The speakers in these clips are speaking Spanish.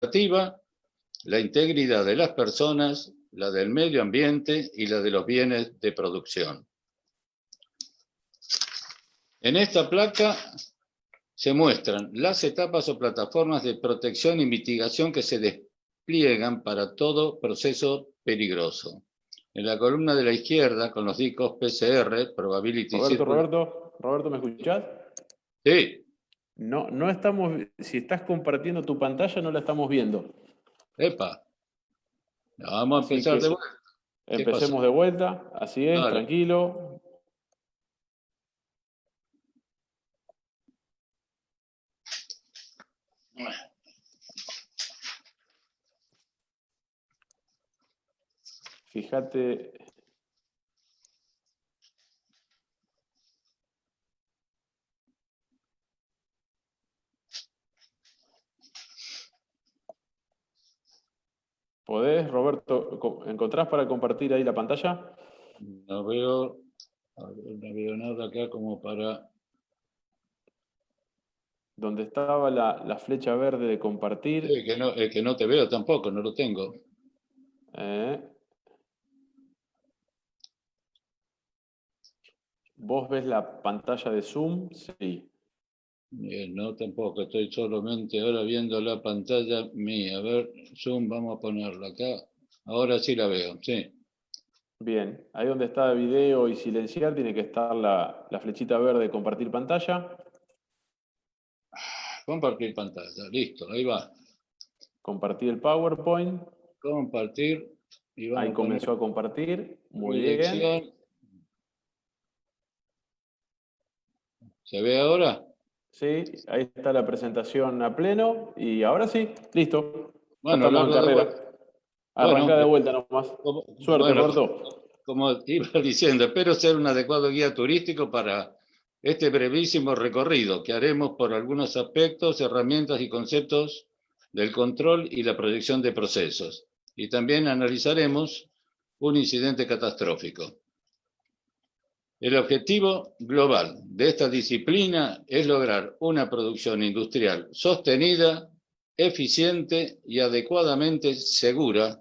operativa, la integridad de las personas, la del medio ambiente y la de los bienes de producción. En esta placa se muestran las etapas o plataformas de protección y mitigación que se despliegan para todo proceso peligroso. En la columna de la izquierda, con los discos PCR, Probability Circuit. Roberto, ¿me escuchás? Sí. No estamos, si estás compartiendo tu pantalla, no la estamos viendo. Epa. Vamos a empezar de vuelta. Empecemos de vuelta, así es, Dale. Tranquilo. Fíjate. ¿Podés, Roberto, encontrás para compartir ahí la pantalla? No veo nada acá como para... Donde estaba la flecha verde de compartir. Es que no te veo tampoco, no lo tengo. ¿Vos ves la pantalla de Zoom? Sí. No, tampoco, estoy solamente ahora viendo la pantalla mía. A ver, Zoom, vamos a ponerla acá. Ahora sí la veo, sí. Bien, ahí donde está video y silenciar tiene que estar la flechita verde de compartir pantalla. Compartir pantalla, listo, ahí va. Compartir el PowerPoint. Compartir. Y vamos ahí comenzó a compartir. Muy dirección. bien. ¿Se ve ahora? Sí, ahí está la presentación a pleno. Y ahora sí, listo. Ya Bueno, estamos en carrera. Arrancá de vuelta nomás. Suerte, Roberto. Como iba diciendo, espero ser un adecuado guía turístico para este brevísimo recorrido que haremos por algunos aspectos, herramientas y conceptos del control y la proyección de procesos. Y también analizaremos un incidente catastrófico. El objetivo global de esta disciplina es lograr una producción industrial sostenida, eficiente y adecuadamente segura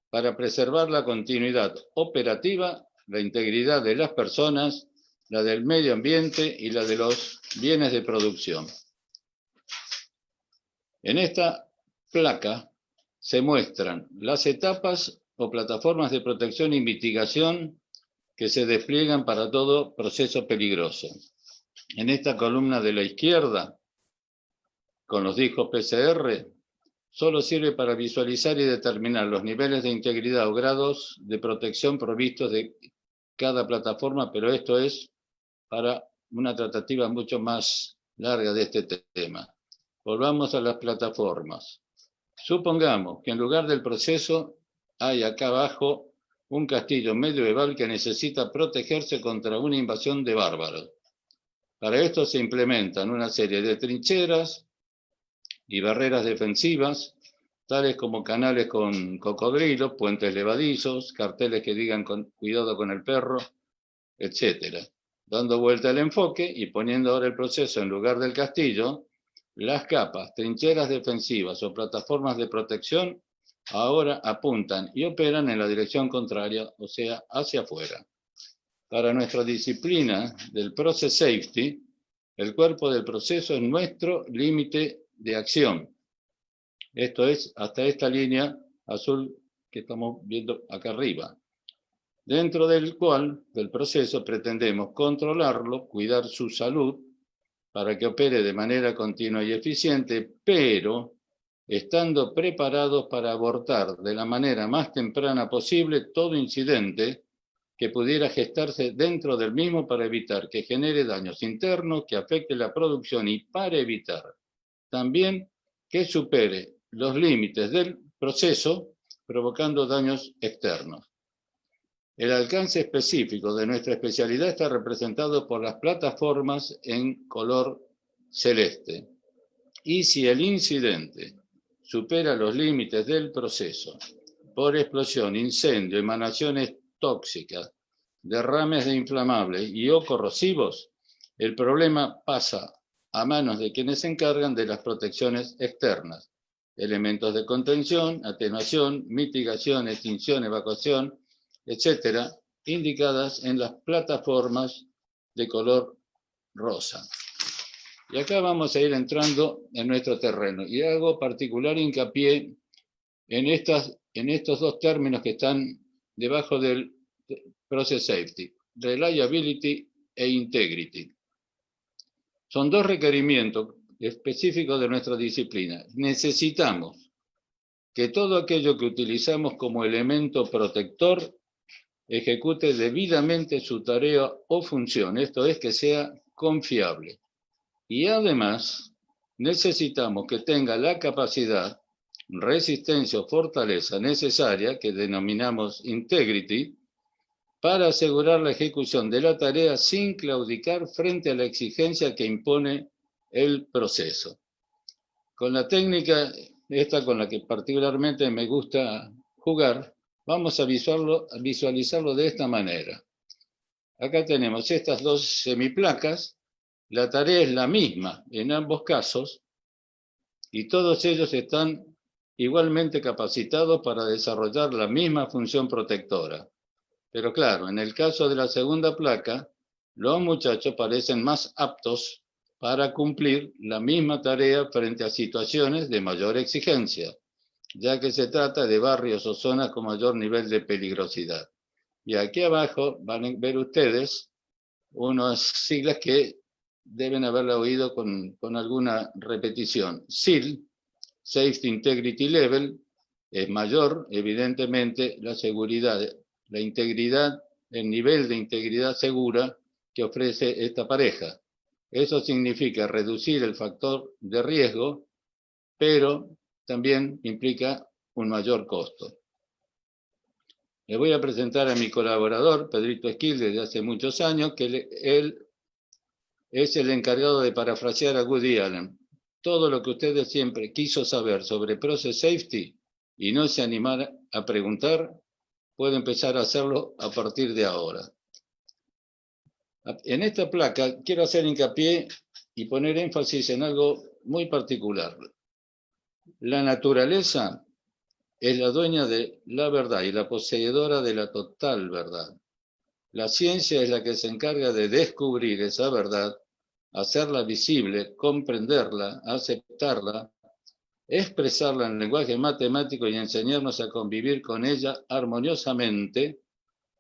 para preservar la continuidad operativa, la integridad de las personas, la del medio ambiente y la de los bienes de producción. En esta placa se muestran las etapas o plataformas de protección y mitigación que se despliegan para todo proceso peligroso. En esta columna de la izquierda, con los discos PCR, solo sirve para visualizar y determinar los niveles de integridad o grados de protección provistos de cada plataforma, pero esto es para una tratativa mucho más larga de este tema. Volvamos a las plataformas. Supongamos que en lugar del proceso hay acá abajo un castillo medieval que necesita protegerse contra una invasión de bárbaros. Para esto se implementan una serie de trincheras y barreras defensivas, tales como canales con cocodrilos, puentes levadizos, carteles que digan cuidado con el perro, etc. Dando vuelta al enfoque y poniendo ahora el proceso en lugar del castillo, las capas, trincheras defensivas o plataformas de protección ahora apuntan y operan en la dirección contraria, o sea, hacia afuera. Para nuestra disciplina del Process Safety, el cuerpo del proceso es nuestro límite de acción. Esto es hasta esta línea azul que estamos viendo acá arriba, dentro del cual, del proceso, pretendemos controlarlo, cuidar su salud, para que opere de manera continua y eficiente, pero estando preparados para abortar de la manera más temprana posible todo incidente que pudiera gestarse dentro del mismo para evitar que genere daños internos, que afecte la producción y para evitar también que supere los límites del proceso, provocando daños externos. El alcance específico de nuestra especialidad está representado por las plataformas en color celeste. Y si el incidente supera los límites del proceso por explosión, incendio, emanaciones tóxicas, derrames de inflamables y o corrosivos, el problema pasa a manos de quienes se encargan de las protecciones externas. elementos de contención, atenuación, mitigación, extinción, evacuación, etcétera, indicadas en las plataformas de color rosa. Y acá vamos a ir entrando en nuestro terreno. Y hago particular hincapié en estos dos términos que están debajo del Process Safety, Reliability e Integrity. Son dos requerimientos específicos de nuestra disciplina. Necesitamos que todo aquello que utilizamos como elemento protector ejecute debidamente su tarea o función, esto es, que sea confiable. Y además, necesitamos que tenga la capacidad, resistencia o fortaleza necesaria, que denominamos integrity, para asegurar la ejecución de la tarea sin claudicar frente a la exigencia que impone el proceso. Con la técnica, esta con la que particularmente me gusta jugar, vamos a visualizarlo de esta manera. Acá tenemos estas dos semiplacas. La tarea es la misma en ambos casos y todos ellos están igualmente capacitados para desarrollar la misma función protectora. Pero claro, en el caso de la segunda placa, los muchachos parecen más aptos para cumplir la misma tarea frente a situaciones de mayor exigencia, ya que se trata de barrios o zonas con mayor nivel de peligrosidad. Y aquí abajo van a ver ustedes unas siglas que deben haberla oído con alguna repetición. SIL, Safety Integrity Level, es mayor, evidentemente, la seguridad, la integridad, el nivel de integridad segura que ofrece esta pareja. Eso significa reducir el factor de riesgo, pero también implica un mayor costo. Le voy a presentar a mi colaborador, Pedrito Esquil, desde hace muchos años, que él es el encargado de parafrasear a Woody Allen. Todo lo que ustedes siempre quiso saber sobre Process Safety y no se animara a preguntar, puede empezar a hacerlo a partir de ahora. En esta placa quiero hacer hincapié y poner énfasis en algo muy particular. La naturaleza es la dueña de la verdad y la poseedora de la total verdad. La ciencia es la que se encarga de descubrir esa verdad, hacerla visible, comprenderla, aceptarla, expresarla en lenguaje matemático y enseñarnos a convivir con ella armoniosamente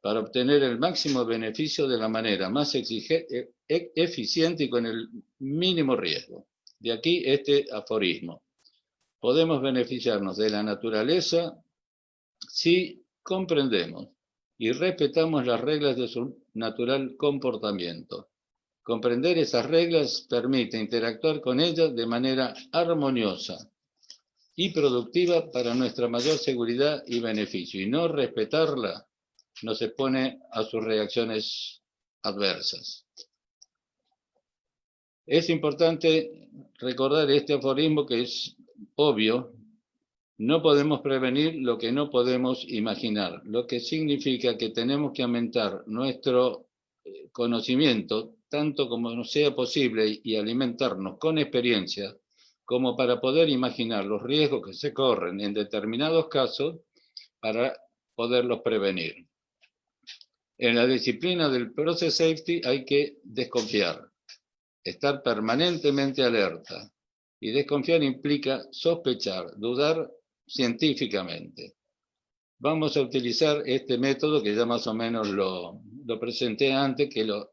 para obtener el máximo beneficio de la manera más eficiente y con el mínimo riesgo. De aquí este aforismo. Podemos beneficiarnos de la naturaleza si comprendemos y respetamos las reglas de su natural comportamiento. Comprender esas reglas permite interactuar con ellas de manera armoniosa y productiva para nuestra mayor seguridad y beneficio. Y no respetarla nos expone a sus reacciones adversas. Es importante recordar este aforismo que es obvio. No podemos prevenir lo que no podemos imaginar, lo que significa que tenemos que aumentar nuestro conocimiento tanto como nos sea posible y alimentarnos con experiencia como para poder imaginar los riesgos que se corren en determinados casos para poderlos prevenir. En la disciplina del Process Safety hay que desconfiar, estar permanentemente alerta. Y desconfiar implica sospechar, dudar científicamente. Vamos a utilizar este método que ya más o menos lo presenté antes, que lo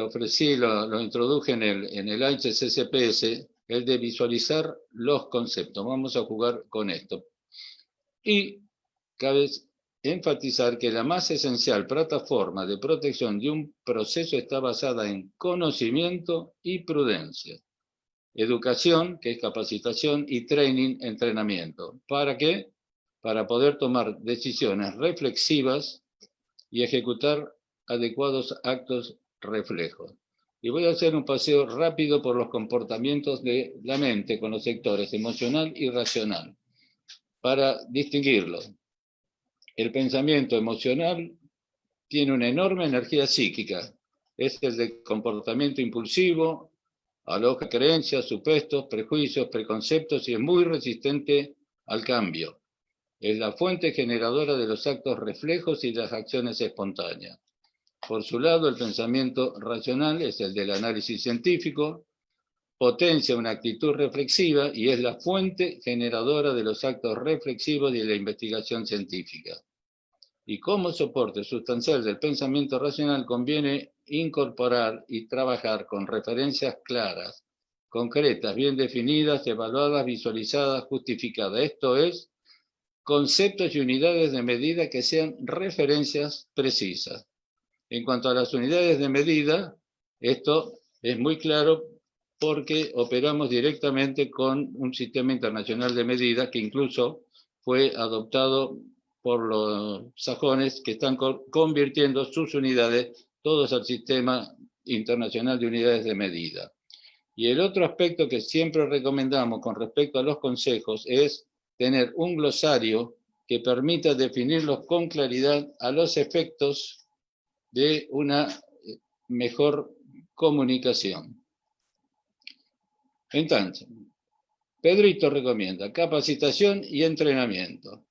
ofrecí, lo introduje en el HCCPS, el de visualizar los conceptos. Vamos a jugar con esto. Y cabe enfatizar que la más esencial plataforma de protección de un proceso está basada en conocimiento y prudencia. Educación, que es capacitación, y training, entrenamiento. ¿Para qué? Para poder tomar decisiones reflexivas y ejecutar adecuados actos reflejos. Y voy a hacer un paseo rápido por los comportamientos de la mente con los sectores emocional y racional, para distinguirlos. El pensamiento emocional tiene una enorme energía psíquica. Es el de comportamiento impulsivo, aloja creencias, supuestos, prejuicios, preconceptos y es muy resistente al cambio. Es la fuente generadora de los actos reflejos y las acciones espontáneas. Por su lado, el pensamiento racional es el del análisis científico, potencia una actitud reflexiva y es la fuente generadora de los actos reflexivos y de la investigación científica. Y como soporte sustancial del pensamiento racional conviene incorporar y trabajar con referencias claras, concretas, bien definidas, evaluadas, visualizadas, justificadas. Esto es, conceptos y unidades de medida que sean referencias precisas. En cuanto a las unidades de medida, esto es muy claro porque operamos directamente con un sistema internacional de medida que incluso fue adoptado por los sajones que están convirtiendo sus unidades todos al sistema internacional de unidades de medida. Y el otro aspecto que siempre recomendamos con respecto a los consejos es tener un glosario que permita definirlos con claridad a los efectos de una mejor comunicación. Entonces, Pedrito recomienda capacitación y entrenamiento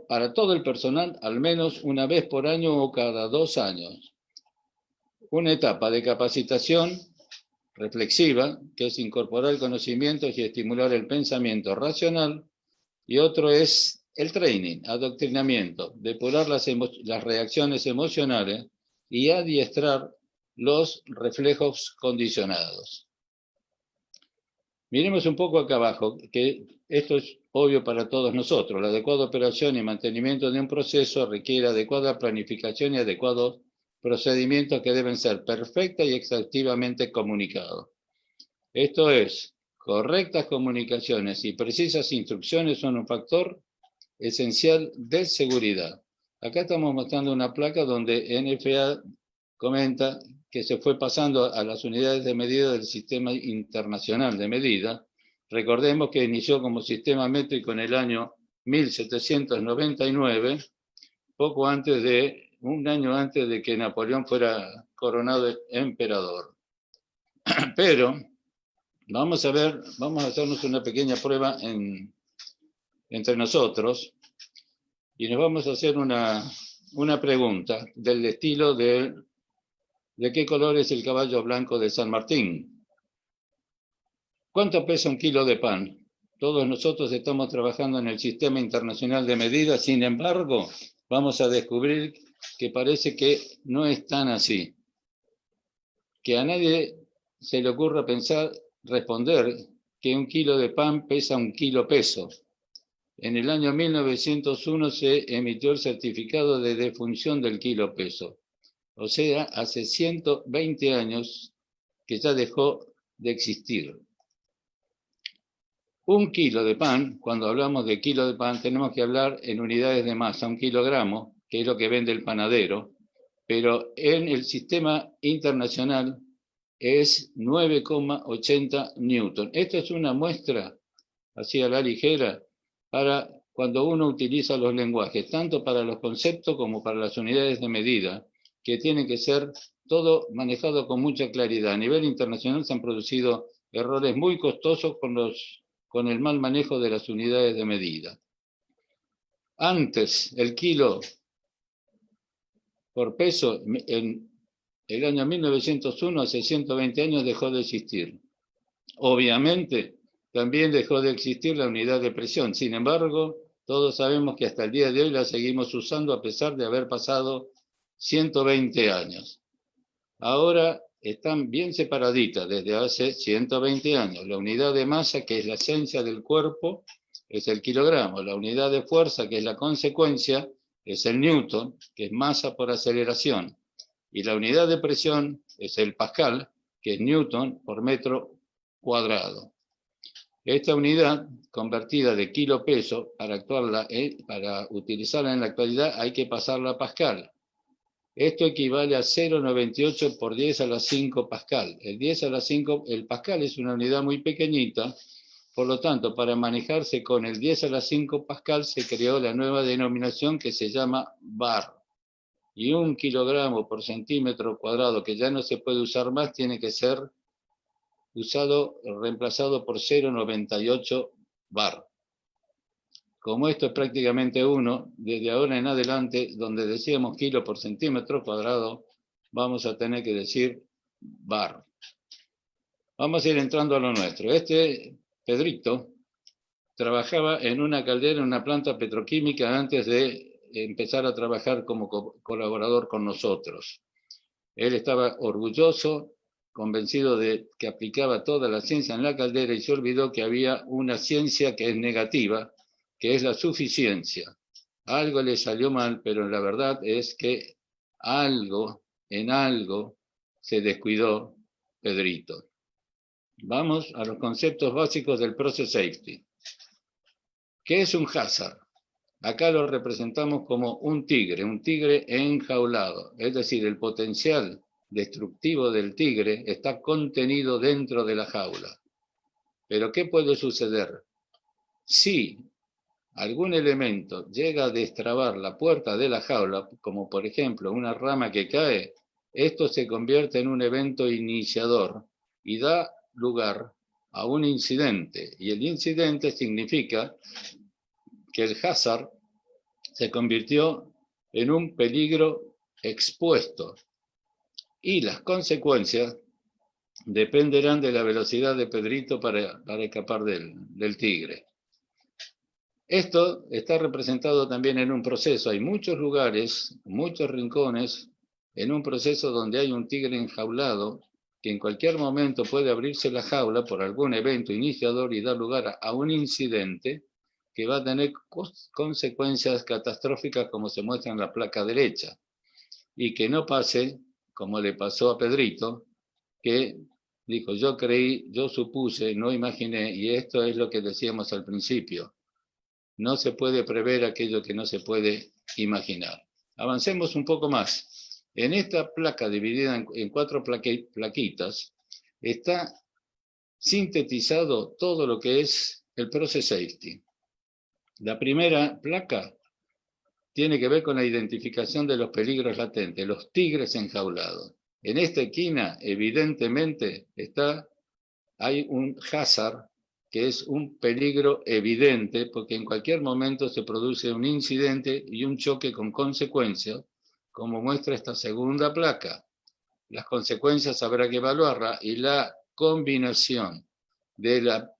para todo el personal al menos una vez por año o cada 2 años. Una etapa de capacitación reflexiva, que es incorporar conocimientos y estimular el pensamiento racional, y otro es el training, adoctrinamiento, depurar las reacciones emocionales y adiestrar los reflejos condicionados. Miremos un poco acá abajo, que esto es obvio para todos nosotros. La adecuada operación y mantenimiento de un proceso requiere adecuada planificación y adecuados procedimientos que deben ser perfectos y exhaustivamente comunicados. Esto es, correctas comunicaciones y precisas instrucciones son un factor esencial de seguridad. Acá estamos mostrando una placa donde NFA comenta que se fue pasando a las unidades de medida del Sistema Internacional de Medida. Recordemos que inició como sistema métrico en el año 1799, un año antes de que Napoleón fuera coronado emperador. Pero vamos a hacernos una pequeña prueba entre nosotros y nos vamos a hacer una pregunta del estilo de qué color es el caballo blanco de San Martín. ¿Cuánto pesa un kilo de pan? Todos nosotros estamos trabajando en el Sistema Internacional de Medidas, sin embargo, vamos a descubrir que parece que no es tan así. Que a nadie se le ocurra responder que un kilo de pan pesa un kilo peso. En el año 1901 se emitió el certificado de defunción del kilo peso. O sea, hace 120 años que ya dejó de existir. Un kilo de pan, cuando hablamos de kilo de pan, tenemos que hablar en unidades de masa, un kilogramo, que es lo que vende el panadero, pero en el sistema internacional es 9,80 newton. Esta es una muestra, así a la ligera, para cuando uno utiliza los lenguajes, tanto para los conceptos como para las unidades de medida, que tiene que ser todo manejado con mucha claridad. A nivel internacional se han producido errores muy costosos con el mal manejo de las unidades de medida. Antes, el kilo por peso, en el año 1901, hace 120 años, dejó de existir. Obviamente, también dejó de existir la unidad de presión. Sin embargo, todos sabemos que hasta el día de hoy la seguimos usando a pesar de haber pasado 120 años. Ahora están bien separaditas desde hace 120 años. La unidad de masa, que es la esencia del cuerpo, es el kilogramo. La unidad de fuerza, que es la consecuencia, es el newton, que es masa por aceleración. Y la unidad de presión es el pascal, que es newton por metro cuadrado. Esta unidad, convertida de kilo peso, para utilizarla en la actualidad hay que pasarla a pascal. Esto equivale a 0,98 por 10 a la 5 pascal. El pascal es una unidad muy pequeñita, por lo tanto, para manejarse con el 10 a la 5 pascal se creó la nueva denominación que se llama bar. Y 1 kilogramo por centímetro cuadrado, que ya no se puede usar más, tiene que ser reemplazado por 0,98 bar. Como esto es prácticamente 1, desde ahora en adelante, donde decíamos kilo por centímetro cuadrado, vamos a tener que decir bar. Vamos a ir entrando a lo nuestro. Pedrito trabajaba en una caldera, en una planta petroquímica antes de empezar a trabajar como colaborador con nosotros. Él estaba orgulloso, convencido de que aplicaba toda la ciencia en la caldera y se olvidó que había una ciencia que es negativa, que es la suficiencia. Algo le salió mal, pero la verdad es que en algo se descuidó Pedrito. Vamos a los conceptos básicos del Process Safety. ¿Qué es un hazard? Acá lo representamos como un tigre enjaulado. Es decir, el potencial destructivo del tigre está contenido dentro de la jaula. Pero ¿qué puede suceder? Si algún elemento llega a destrabar la puerta de la jaula, como por ejemplo una rama que cae, esto se convierte en un evento iniciador y da lugar a un incidente. Y el incidente significa que el hazard se convirtió en un peligro expuesto y las consecuencias dependerán de la velocidad de Pedrito para escapar del tigre. Esto está representado también en un proceso. Hay muchos lugares, muchos rincones, en un proceso donde hay un tigre enjaulado que en cualquier momento puede abrirse la jaula por algún evento iniciador y dar lugar a un incidente que va a tener consecuencias catastróficas como se muestra en la placa derecha. Y que no pase, como le pasó a Pedrito, que dijo, yo creí, yo supuse, no imaginé, y esto es lo que decíamos al principio. No se puede prever aquello que no se puede imaginar. Avancemos un poco más. En esta placa dividida en 4 plaquitas, está sintetizado todo lo que es el Process Safety. La primera placa tiene que ver con la identificación de los peligros latentes, los tigres enjaulados. En esta esquina, evidentemente, hay un hazard que es un peligro evidente, porque en cualquier momento se produce un incidente y un choque con consecuencias, como muestra esta segunda placa. Las consecuencias habrá que evaluarlas y la combinación de la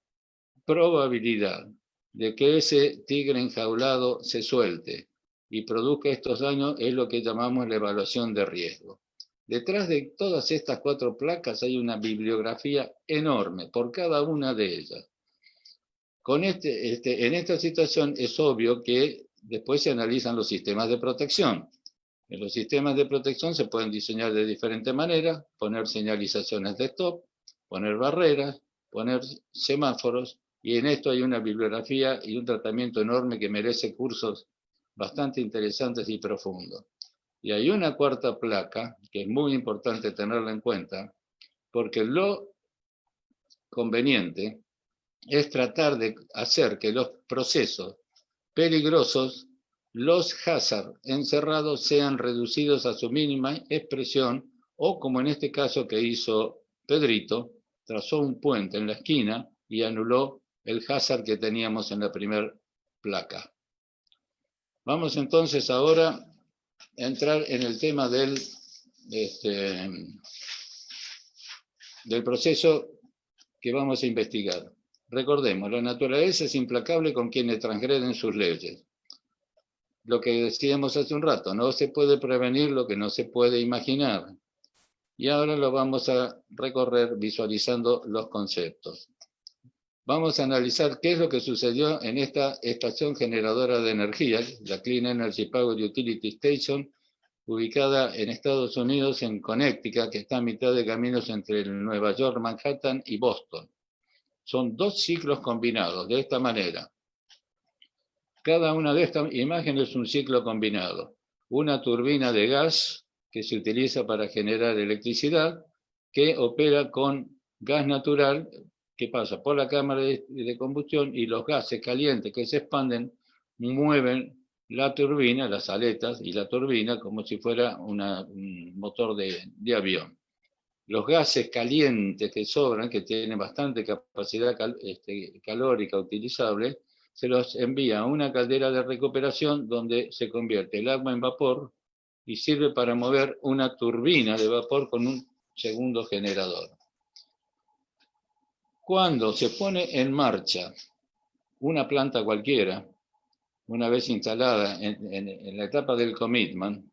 probabilidad de que ese tigre enjaulado se suelte y produzca estos daños es lo que llamamos la evaluación de riesgo. Detrás de todas estas 4 placas hay una bibliografía enorme por cada una de ellas. En esta situación es obvio que después se analizan los sistemas de protección. En los sistemas de protección se pueden diseñar de diferentes maneras, poner señalizaciones de stop, poner barreras, poner semáforos, y en esto hay una bibliografía y un tratamiento enorme que merece cursos bastante interesantes y profundos. Y hay una cuarta placa, que es muy importante tenerla en cuenta, porque lo conveniente es tratar de hacer que los procesos peligrosos, los hazards encerrados, sean reducidos a su mínima expresión, o como en este caso que hizo Pedrito, trazó un puente en la esquina y anuló el hazard que teníamos en la primera placa. Vamos entonces ahora a entrar en el tema del proceso que vamos a investigar. Recordemos, la naturaleza es implacable con quienes transgreden sus leyes. Lo que decíamos hace un rato, no se puede prevenir lo que no se puede imaginar. Y ahora lo vamos a recorrer visualizando los conceptos. Vamos a analizar qué es lo que sucedió en esta estación generadora de energía, la Clean Energy Power Utility Station, ubicada en Estados Unidos, en Connecticut, que está a mitad de caminos entre Nueva York, Manhattan y Boston. Son 2 ciclos combinados, de esta manera. Cada una de estas imágenes es un ciclo combinado. Una turbina de gas que se utiliza para generar electricidad, que opera con gas natural, que pasa por la cámara de combustión, y los gases calientes que se expanden mueven la turbina, las aletas y la turbina, como si fuera un motor de avión. los gases calientes que sobran, que tienen bastante capacidad calórica utilizable, se los envía a una caldera de recuperación donde se convierte el agua en vapor y sirve para mover una turbina de vapor con un segundo generador. Cuando se pone en marcha una planta cualquiera, una vez instalada en la etapa del commitment,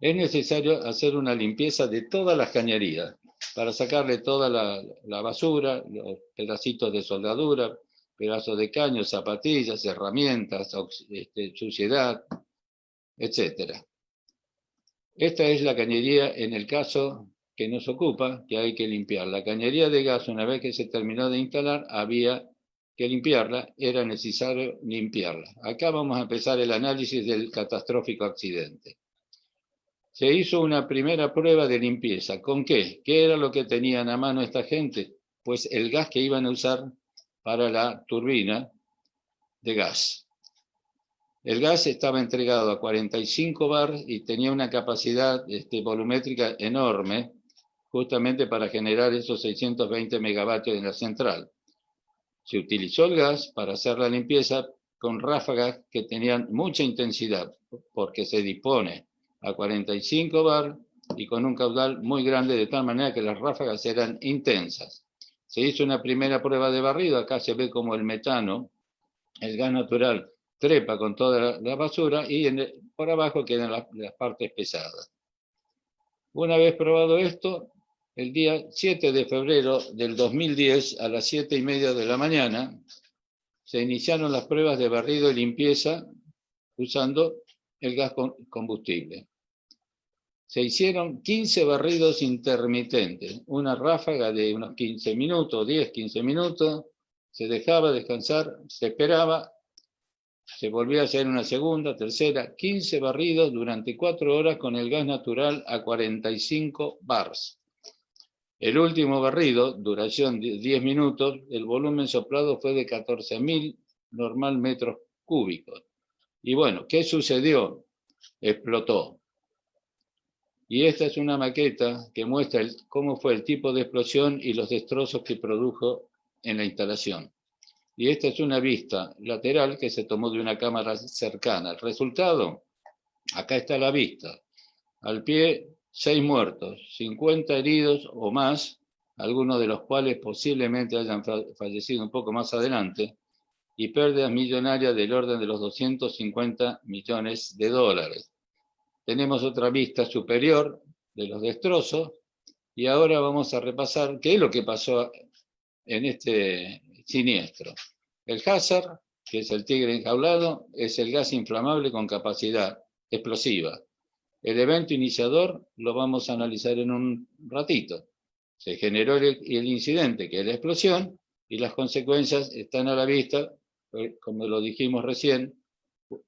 es necesario hacer una limpieza de todas las cañerías para sacarle toda la basura, los pedacitos de soldadura, pedazos de caño, zapatillas, herramientas, suciedad, etc. Esta es la cañería en el caso que nos ocupa, que hay que limpiar. La cañería de gas, una vez que se terminó de instalar, había que limpiarla, era necesario limpiarla. Acá vamos a empezar el análisis del catastrófico accidente. Se hizo una primera prueba de limpieza. ¿Con qué? ¿Qué era lo que tenían a mano esta gente? Pues el gas que iban a usar para la turbina de gas. El gas estaba entregado a 45 bar y tenía una capacidad volumétrica enorme, justamente para generar esos 620 megavatios en la central. Se utilizó el gas para hacer la limpieza con ráfagas que tenían mucha intensidad, porque se dispone a 45 bar y con un caudal muy grande, de tal manera que las ráfagas eran intensas. Se hizo una primera prueba de barrido, acá se ve como el metano, el gas natural, trepa con toda la basura y por abajo quedan las partes pesadas. Una vez probado esto, el día 7 de febrero del 2010, a las 7:30 de la mañana, se iniciaron las pruebas de barrido y limpieza usando el gas combustible. Se hicieron 15 barridos intermitentes, una ráfaga de unos 15 minutos, 10, 15 minutos, se dejaba descansar, se esperaba, se volvía a hacer una segunda, tercera, 15 barridos durante 4 horas con el gas natural a 45 bars. El último barrido, duración de 10 minutos, el volumen soplado fue de 14.000 normal metros cúbicos. Y bueno, ¿qué sucedió? Explotó. Y esta es una maqueta que muestra cómo fue el tipo de explosión y los destrozos que produjo en la instalación. Y esta es una vista lateral que se tomó de una cámara cercana. El resultado, acá está la vista. Al pie, 6 muertos, 50 heridos o más, algunos de los cuales posiblemente hayan fallecido un poco más adelante, y pérdidas millonarias del orden de los 250 millones de dólares. Tenemos otra vista superior de los destrozos, y ahora vamos a repasar qué es lo que pasó en este siniestro. El hazard, que es el tigre enjaulado, es el gas inflamable con capacidad explosiva. El evento iniciador lo vamos a analizar en un ratito. Se generó el incidente, que es la explosión, y las consecuencias están a la vista, como lo dijimos recién,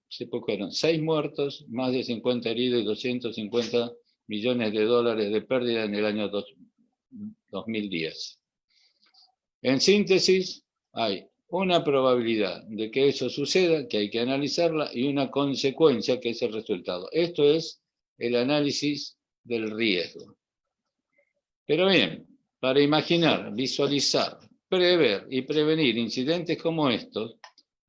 se produjeron 6 muertos, más de 50 heridos y 250 millones de dólares de pérdida en el año 2010. En síntesis, hay una probabilidad de que eso suceda, que hay que analizarla, y una consecuencia, que es el resultado. Esto es el análisis del riesgo. Pero bien, para imaginar, visualizar, prever y prevenir incidentes como estos,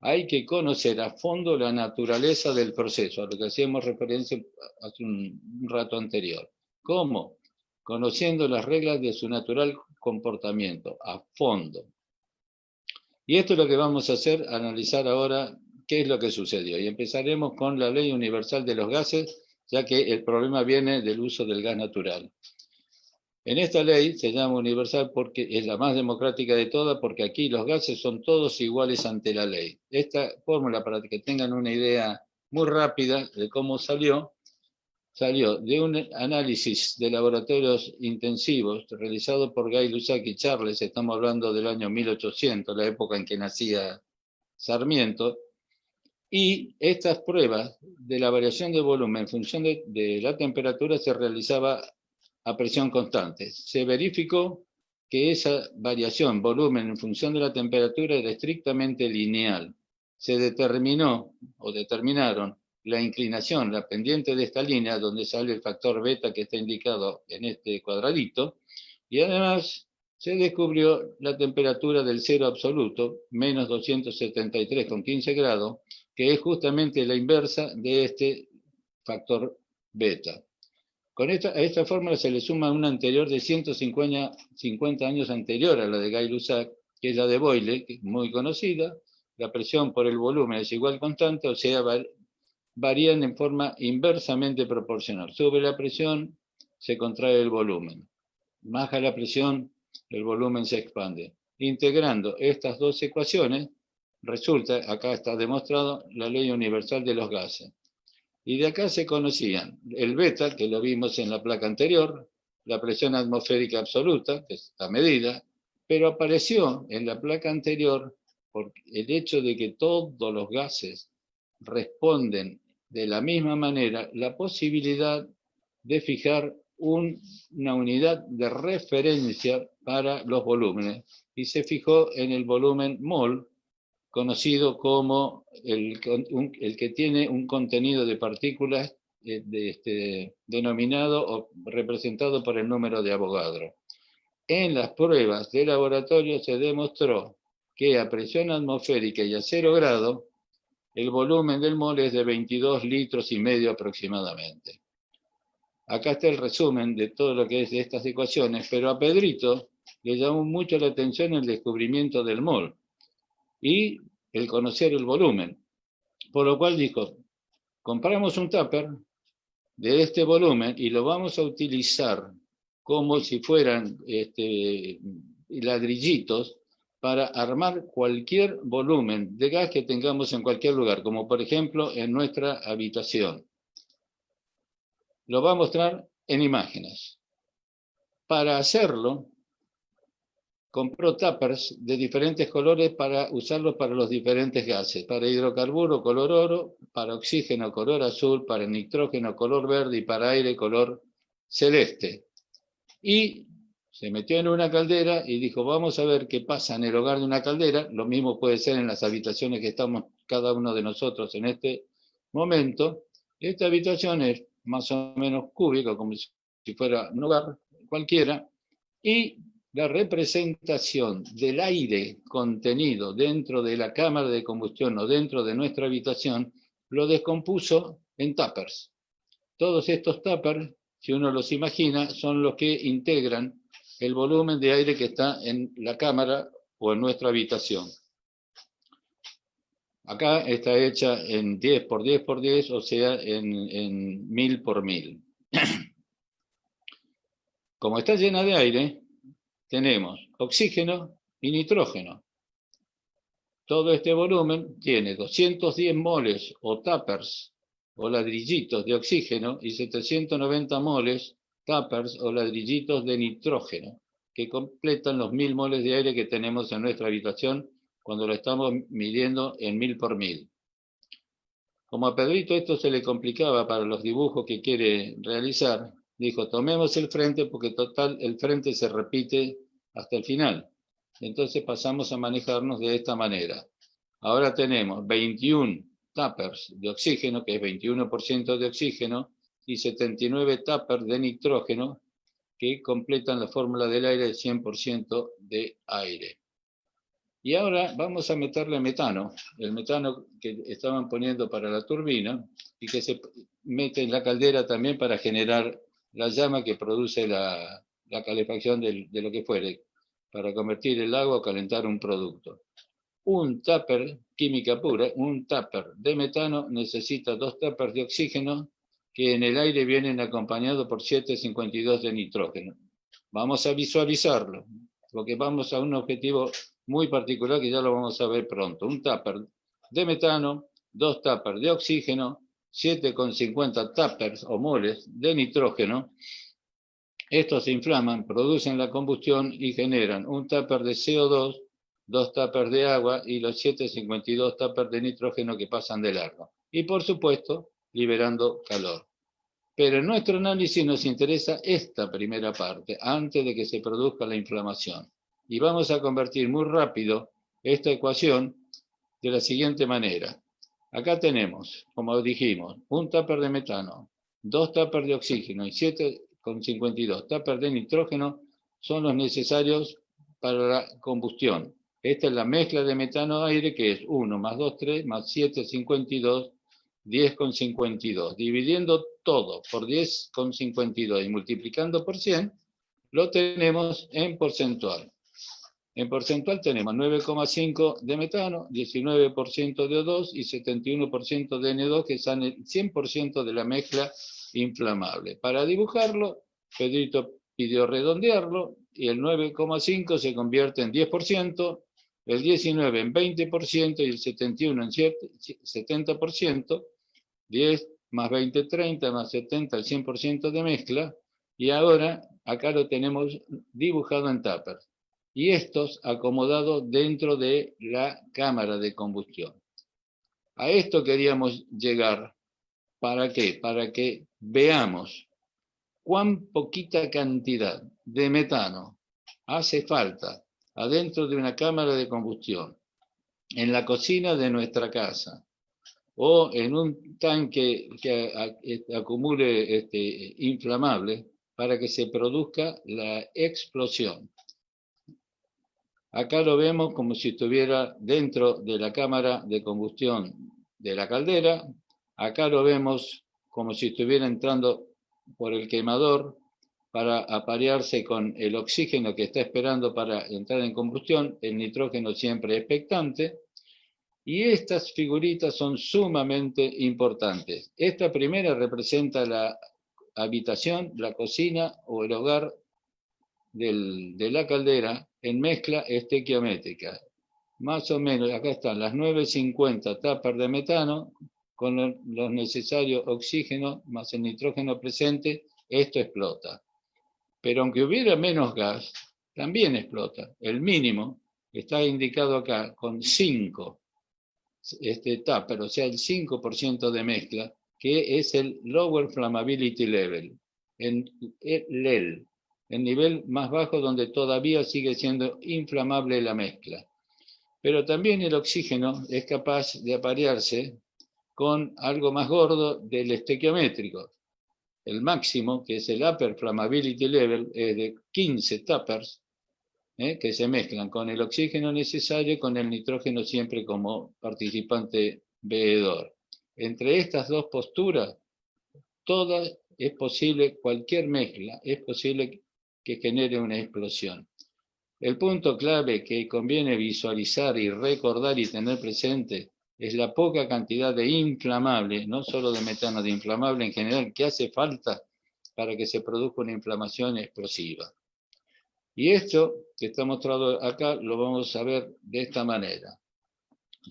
hay que conocer a fondo la naturaleza del proceso, a lo que hacíamos referencia hace un rato anterior. ¿Cómo? Conociendo las reglas de su natural comportamiento, a fondo. Y esto es lo que vamos a hacer, analizar ahora qué es lo que sucedió. Y empezaremos con la Ley Universal de los Gases, ya que el problema viene del uso del gas natural. En esta ley se llama universal porque es la más democrática de todas, porque aquí los gases son todos iguales ante la ley. Esta fórmula, para que tengan una idea muy rápida de cómo salió de un análisis de laboratorios intensivos realizado por Gay Lussac y Charles, estamos hablando del año 1800, la época en que nacía Sarmiento, y estas pruebas de la variación de volumen en función de la temperatura se realizaba a presión constante. Se verificó que esa variación, volumen en función de la temperatura, era estrictamente lineal. Se determinó, o determinaron, la inclinación, la pendiente de esta línea, donde sale el factor beta que está indicado en este cuadradito, y además se descubrió la temperatura del cero absoluto, menos 273,15 grados, que es justamente la inversa de este factor beta. A esta fórmula se le suma una anterior de 150 años anterior a la de Gay-Lussac, que es la de Boyle, que es muy conocida. La presión por el volumen es igual constante, o sea, varían en forma inversamente proporcional. Sube la presión, se contrae el volumen. Baja la presión, el volumen se expande. Integrando estas dos ecuaciones, resulta, acá está demostrado, la ley universal de los gases. Y de acá se conocían el beta, que lo vimos en la placa anterior, la presión atmosférica absoluta, que está medida, pero apareció en la placa anterior por el hecho de que todos los gases responden de la misma manera, la posibilidad de fijar una unidad de referencia para los volúmenes, y se fijó en el volumen mol, conocido como el que tiene un contenido de partículas denominado o representado por el número de Avogadro. En las pruebas de laboratorio se demostró que a presión atmosférica y a 0 grados, el volumen del mol es de 22 litros y medio aproximadamente. Acá está el resumen de todo lo que es de estas ecuaciones, pero a Pedrito le llamó mucho la atención el descubrimiento del mol y el conocer el volumen. Por lo cual dijo, compramos un tupper de este volumen y lo vamos a utilizar como si fueran ladrillitos para armar cualquier volumen de gas que tengamos en cualquier lugar, como por ejemplo en nuestra habitación. Lo va a mostrar en imágenes. Para hacerlo, compró tuppers de diferentes colores para usarlos para los diferentes gases. Para hidrocarburo, color oro; para oxígeno, color azul; para nitrógeno, color verde; y para aire, color celeste. Y se metió en una caldera y dijo, vamos a ver qué pasa en el hogar de una caldera. Lo mismo puede ser en las habitaciones que estamos cada uno de nosotros en este momento. Esta habitación es más o menos cúbica, como si fuera un hogar cualquiera, y la representación del aire contenido dentro de la cámara de combustión o dentro de nuestra habitación lo descompuso en tuppers. Todos estos tuppers, si uno los imagina, son los que integran el volumen de aire que está en la cámara o en nuestra habitación. Acá está hecha en 10 por 10 por 10, o sea, en 1000 por 1000. Como está llena de aire, tenemos oxígeno y nitrógeno. Todo este volumen tiene 210 moles o tuppers o ladrillitos de oxígeno y 790 moles tuppers o ladrillitos de nitrógeno, que completan los 1000 moles de aire que tenemos en nuestra habitación cuando lo estamos midiendo en 1000 por 1000. Como a Pedrito esto se le complicaba para los dibujos que quiere realizar, dijo, tomemos el frente porque total el frente se repite hasta el final. Entonces pasamos a manejarnos de esta manera. Ahora tenemos 21 tuppers de oxígeno, que es 21% de oxígeno, y 79 tuppers de nitrógeno, que completan la fórmula del aire de 100% de aire. Y ahora vamos a meterle metano, el metano que estaban poniendo para la turbina, y que se mete en la caldera también para generar la llama que produce la calefacción de lo que fuere, para convertir el agua o calentar un producto. Un tupper, química pura, un tupper de metano necesita 2 tuppers de oxígeno, que en el aire vienen acompañados por 7,52 de nitrógeno. Vamos a visualizarlo, porque vamos a un objetivo muy particular que ya lo vamos a ver pronto. Un tupper de metano, 2 tuppers de oxígeno, 7,50 tuppers o moles de nitrógeno. Estos se inflaman, producen la combustión y generan un tupper de CO2, 2 tuppers de agua y los 7,52 tuppers de nitrógeno que pasan de largo. Y por supuesto, liberando calor. Pero en nuestro análisis nos interesa esta primera parte, antes de que se produzca la inflamación. Y vamos a convertir muy rápido esta ecuación de la siguiente manera. Acá tenemos, como dijimos, un tupper de metano, 2 tuppers de oxígeno y 7,52 tuppers de nitrógeno son los necesarios para la combustión. Esta es la mezcla de metano-aire, que es 1 más 2, 3, más 7, 52, 10,52. Dividiendo todo por 10,52 y multiplicando por 100, lo tenemos en porcentual. En porcentual tenemos 9,5 de metano, 19% de O2 y 71% de N2, que son el 100% de la mezcla inflamable. Para dibujarlo, Pedrito pidió redondearlo y el 9,5 se convierte en 10%, el 19 en 20% y el 71 en 70%, 10 más 20, 30, más 70, el 100% de mezcla, y ahora acá lo tenemos dibujado en tupper. Y estos acomodados dentro de la cámara de combustión. A esto queríamos llegar. ¿Para qué? Para que veamos cuán poquita cantidad de metano hace falta adentro de una cámara de combustión, en la cocina de nuestra casa, o en un tanque que acumule inflamable, para que se produzca la explosión. Acá lo vemos como si estuviera dentro de la cámara de combustión de la caldera. Acá lo vemos como si estuviera entrando por el quemador para aparearse con el oxígeno que está esperando para entrar en combustión, el nitrógeno siempre expectante. Y estas figuritas son sumamente importantes. Esta primera representa la habitación, la cocina o el hogar de la caldera en mezcla estequiométrica. Más o menos, acá están las 950 tuppers de metano con los necesarios oxígeno más el nitrógeno presente, esto explota. Pero aunque hubiera menos gas, también explota. El mínimo está indicado acá con 5 tuppers, o sea, el 5% de mezcla, que es el Lower Flammability Level, en LEL, el nivel más bajo donde todavía sigue siendo inflamable la mezcla. Pero también el oxígeno es capaz de aparearse con algo más gordo del estequiométrico. El máximo, que es el Upper Flammability Level, es de 15 tuppers, que se mezclan con el oxígeno necesario y con el nitrógeno siempre como participante veedor. Entre estas dos posturas, todas es posible, cualquier mezcla, es posible que genere una explosión. El punto clave que conviene visualizar y recordar y tener presente es la poca cantidad de inflamable, no solo de metano, de inflamable en general, que hace falta para que se produzca una inflamación explosiva. Y esto que está mostrado acá lo vamos a ver de esta manera.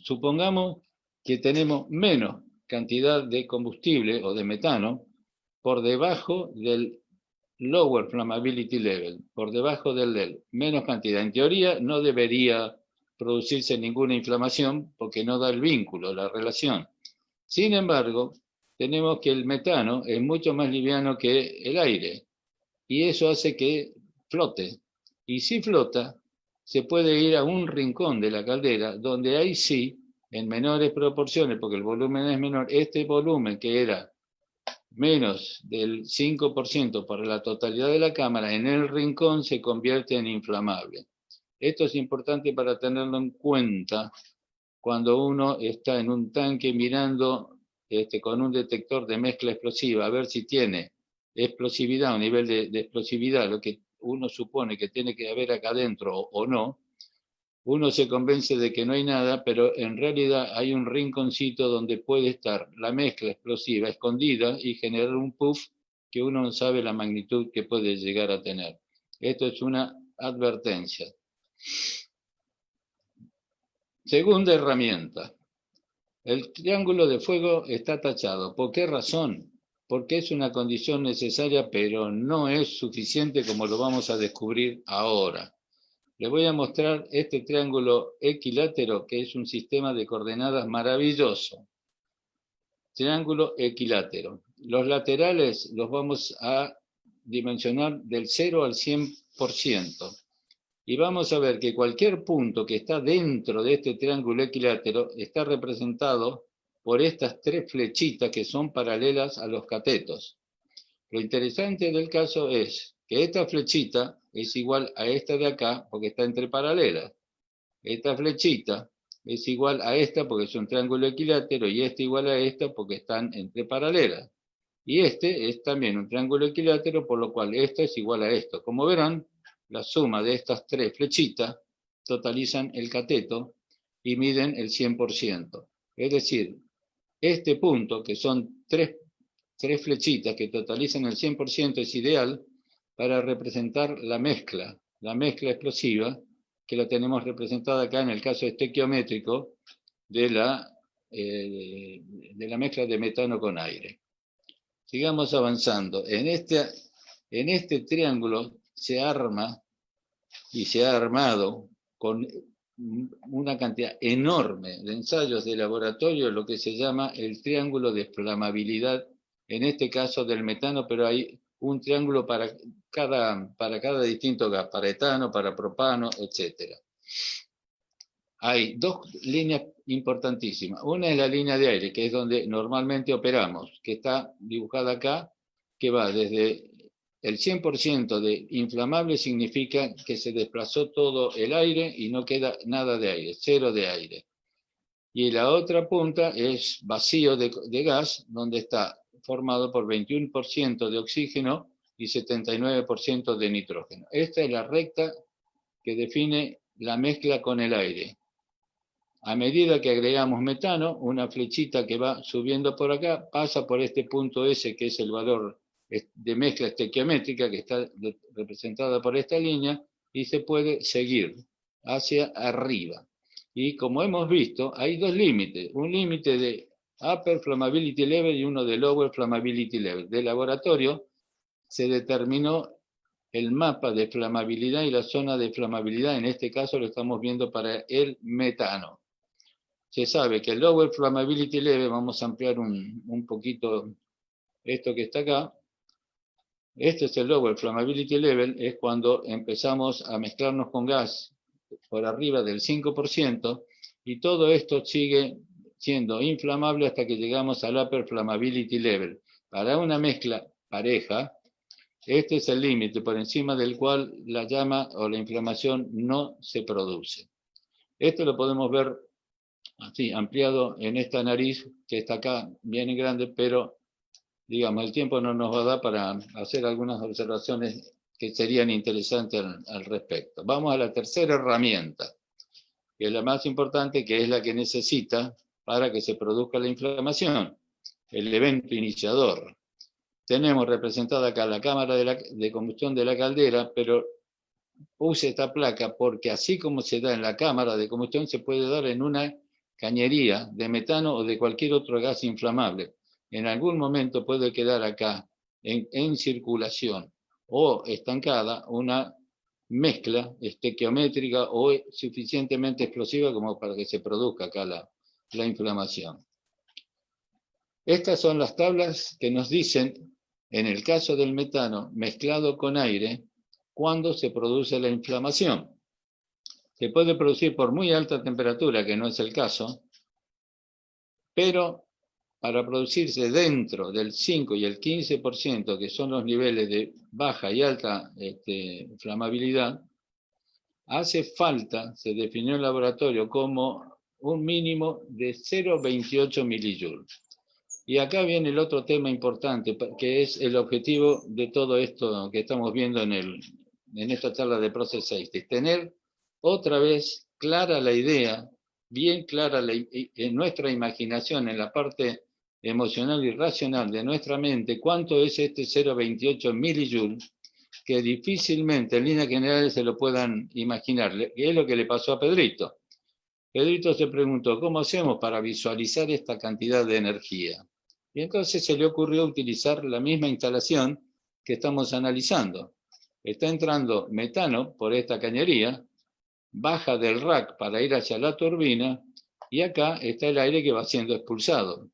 Supongamos que tenemos menos cantidad de combustible o de metano por debajo del Lower Flammability Level, por debajo del LEL, menos cantidad. En teoría no debería producirse ninguna inflamación porque no da el vínculo, la relación. Sin embargo, tenemos que el metano es mucho más liviano que el aire y eso hace que flote. Y si flota, se puede ir a un rincón de la caldera donde ahí sí, en menores proporciones, porque el volumen es menor, este volumen que era menos del 5% para la totalidad de la cámara, en el rincón se convierte en inflamable. Esto es importante para tenerlo en cuenta cuando uno está en un tanque mirando con un detector de mezcla explosiva, a ver si tiene explosividad, un nivel de explosividad, lo que uno supone que tiene que haber acá adentro o no. Uno se convence de que no hay nada, pero en realidad hay un rinconcito donde puede estar la mezcla explosiva escondida y generar un puff que uno no sabe la magnitud que puede llegar a tener. Esto es una advertencia. Segunda herramienta. El triángulo de fuego está tachado. ¿Por qué razón? Porque es una condición necesaria, pero no es suficiente como lo vamos a descubrir ahora. Les voy a mostrar este triángulo equilátero, que es un sistema de coordenadas maravilloso. Triángulo equilátero. Los laterales los vamos a dimensionar del 0 al 100%. Y vamos a ver que cualquier punto que está dentro de este triángulo equilátero está representado por estas tres flechitas que son paralelas a los catetos. Lo interesante del caso es que esta flechita es igual a esta de acá porque está entre paralelas. Esta flechita es igual a esta porque es un triángulo equilátero y esta igual a esta porque están entre paralelas. Y este es también un triángulo equilátero, por lo cual esto es igual a esto. Como verán, la suma de estas tres flechitas totalizan el cateto y miden el 100%. Es decir, este punto, que son tres flechitas que totalizan el 100%, es ideal para representar la mezcla explosiva, que la tenemos representada acá en el caso estequiométrico de la mezcla de metano con aire. Sigamos avanzando. En este triángulo se arma y se ha armado con una cantidad enorme de ensayos de laboratorio, lo que se llama el triángulo de flamabilidad, en este caso del metano, pero hay un triángulo para cada distinto gas, para etano, para propano, etc. Hay dos líneas importantísimas. Una es la línea de aire, que es donde normalmente operamos, que está dibujada acá, que va desde el 100% de inflamable significa que se desplazó todo el aire y no queda nada de aire, cero de aire. Y la otra punta es vacío de gas, donde está formado por 21% de oxígeno y 79% de nitrógeno. Esta es la recta que define la mezcla con el aire. A medida que agregamos metano, una flechita que va subiendo por acá pasa por este punto S, que es el valor de mezcla estequiométrica, que está representada por esta línea, y se puede seguir hacia arriba. Y como hemos visto, hay dos límites, un límite de Upper Flammability Level y uno de Lower Flammability Level. De laboratorio se determinó el mapa de flamabilidad y la zona de flamabilidad, en este caso lo estamos viendo para el metano. Se sabe que el Lower Flammability Level, vamos a ampliar un poquito esto que está acá. Este es el Lower Flammability Level, es cuando empezamos a mezclarnos con gas por arriba del 5%, y todo esto sigue siendo inflamable hasta que llegamos al Upper Flammability Level. Para una mezcla pareja, este es el límite por encima del cual la llama o la inflamación no se produce. Esto lo podemos ver así, ampliado en esta nariz que está acá, bien grande, pero digamos, el tiempo no nos va a dar para hacer algunas observaciones que serían interesantes al respecto. Vamos a la tercera herramienta, que es la más importante, que es la que necesita para que se produzca la inflamación, el evento iniciador. Tenemos representada acá la cámara de combustión de la caldera, pero puse esta placa porque así como se da en la cámara de combustión, se puede dar en una cañería de metano o de cualquier otro gas inflamable. En algún momento puede quedar acá en circulación o estancada una mezcla estequiométrica o suficientemente explosiva como para que se produzca acá la inflamación. Estas son las tablas que nos dicen, en el caso del metano mezclado con aire, cuándo se produce la inflamación. Se puede producir por muy alta temperatura, que no es el caso, pero para producirse dentro del 5 y el 15%, que son los niveles de baja y alta flamabilidad, hace falta, se definió en el laboratorio como un mínimo de 0,28 millijoules. Y acá viene el otro tema importante, que es el objetivo de todo esto que estamos viendo en esta charla de Process Safety. Tener otra vez clara la idea, bien clara en nuestra imaginación, en la parte emocional y racional de nuestra mente, cuánto es este 0,28 millijoules, que difícilmente en líneas generales se lo puedan imaginar. Que es lo que le pasó a Pedrito. Pedrito se preguntó, ¿cómo hacemos para visualizar esta cantidad de energía? Y entonces se le ocurrió utilizar la misma instalación que estamos analizando. Está entrando metano por esta cañería, baja del rack para ir hacia la turbina, y acá está el aire que va siendo expulsado.